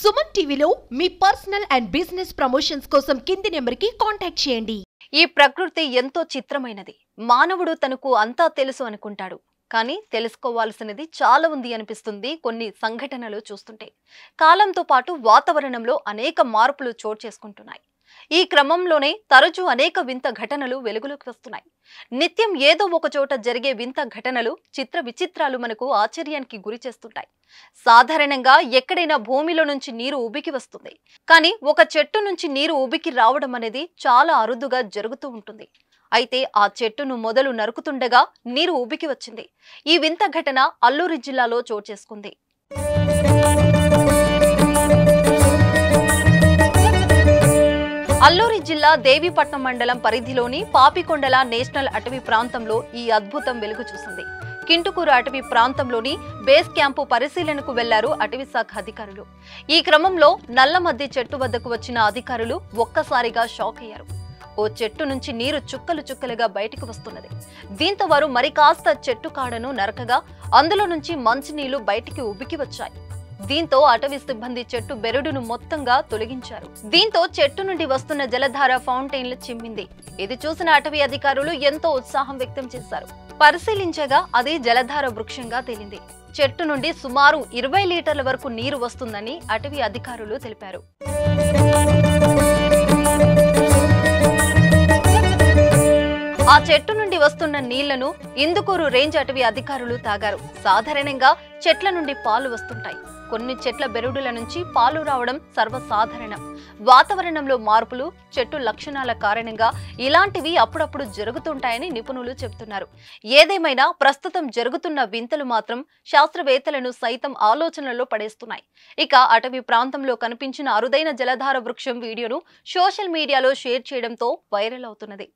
సుమన్ టీవీలో మీ personal and business promotions కోసం కింది నెంబర్కి కాంటాక్ట్ చేయండి. ఈ ప్రకృతి ఎంతో చిత్రమైనది. మానవుడు తనకు అంతా తెలుసు అనుకుంటాడు. కానీ తెలుసుకోవాల్సినది చాలా ఉంది అనిపిస్తుంది కొన్ని సంఘటనలు చూస్తుంటే. కాలంతో పాటు వాతావరణంలో అనేక మార్పులు చోటు చేసుకుంటున్నాయి. ఈ క్రమంలోనే తరచూ అనేక వింత ఘటనలు వెలుగులోకి వస్తున్నాయి. నిత్యం ఏదో ఒక చోట జరిగే వింత ఘటనలు, చిత్ర విచిత్రాలు మనకు ఆశ్చర్యానికి గురి చేస్తుంటాయి. సాధారణంగా ఎక్కడైనా భూమిలో నుంచి నీరు ఉబికి వస్తుంది. కానీ ఒక చెట్టు నుంచి నీరు ఉబికి రావడం అనేది చాలా అరుదుగా జరుగుతూ ఉంటుంది. అయితే ఆ చెట్టును మొదలు నరుకుతుండగా నీరు ఉబికి వచ్చింది. ఈ వింత ఘటన అల్లూరి జిల్లాలో చోటు చేసుకుంది. అల్లూరి జిల్లా దేవీపట్నం మండలం పరిధిలోని పాపికొండల నేషనల్ అటవీ ప్రాంతంలో ఈ అద్భుతం వెలుగు చూసింది. కింటుకూరు అటవీ ప్రాంతంలోని బేస్ క్యాంపు పరిశీలనకు వెళ్లారు అటవీ శాఖ అధికారులు. ఈ క్రమంలో నల్లమద్ది చెట్టు వద్దకు వచ్చిన అధికారులు ఒక్కసారిగా షాక్ అయ్యారు. ఓ చెట్టు నుంచి నీరు చుక్కలు చుక్కలుగా బయటకు వస్తున్నది. దీంతో వారు మరి కాస్త చెట్టు కాడను నరకగా అందులో నుంచి మంచినీళ్లు బయటికి ఉబికి వచ్చాయి. దీంతో అటవీ సిబ్బంది చెట్టు బెరడును మొత్తంగా తొలగించారు. దీంతో చెట్టు నుండి వస్తున్న జలధార ఫౌంటైన్లు చిమ్మింది. ఇది చూసిన అటవీ అధికారులు ఎంతో ఉత్సాహం వ్యక్తం చేశారు. పరిశీలించగా అది జలధార వృక్షంగా తేలింది. చెట్టు నుండి సుమారు 20 లీటర్ల వరకు నీరు వస్తుందని అటవీ అధికారులు తెలిపారు. ఆ చెట్టు నుండి వస్తున్న నీళ్లను ఇందుకూరు రేంజ్ అటవీ అధికారులు తాగారు. సాధారణంగా చెట్ల నుండి పాలు వస్తుంటాయి. కొన్ని చెట్ల బెరడుల నుంచి పాలు రావడం సర్వసాధారణం. వాతావరణంలో మార్పులు, చెట్టు లక్షణాల కారణంగా ఇలాంటివి అప్పుడప్పుడు జరుగుతుంటాయని నిపుణులు చెబుతున్నారు. ఏదేమైనా ప్రస్తుతం జరుగుతున్న వింతలు మాత్రం శాస్త్రవేత్తలను సైతం ఆలోచనలో పడేస్తున్నాయి. ఇక అటవీ ప్రాంతంలో కనిపించిన అరుదైన జలధార వృక్షం వీడియోను సోషల్ మీడియాలో షేర్ చేయడంతో వైరల్ అవుతున్నది.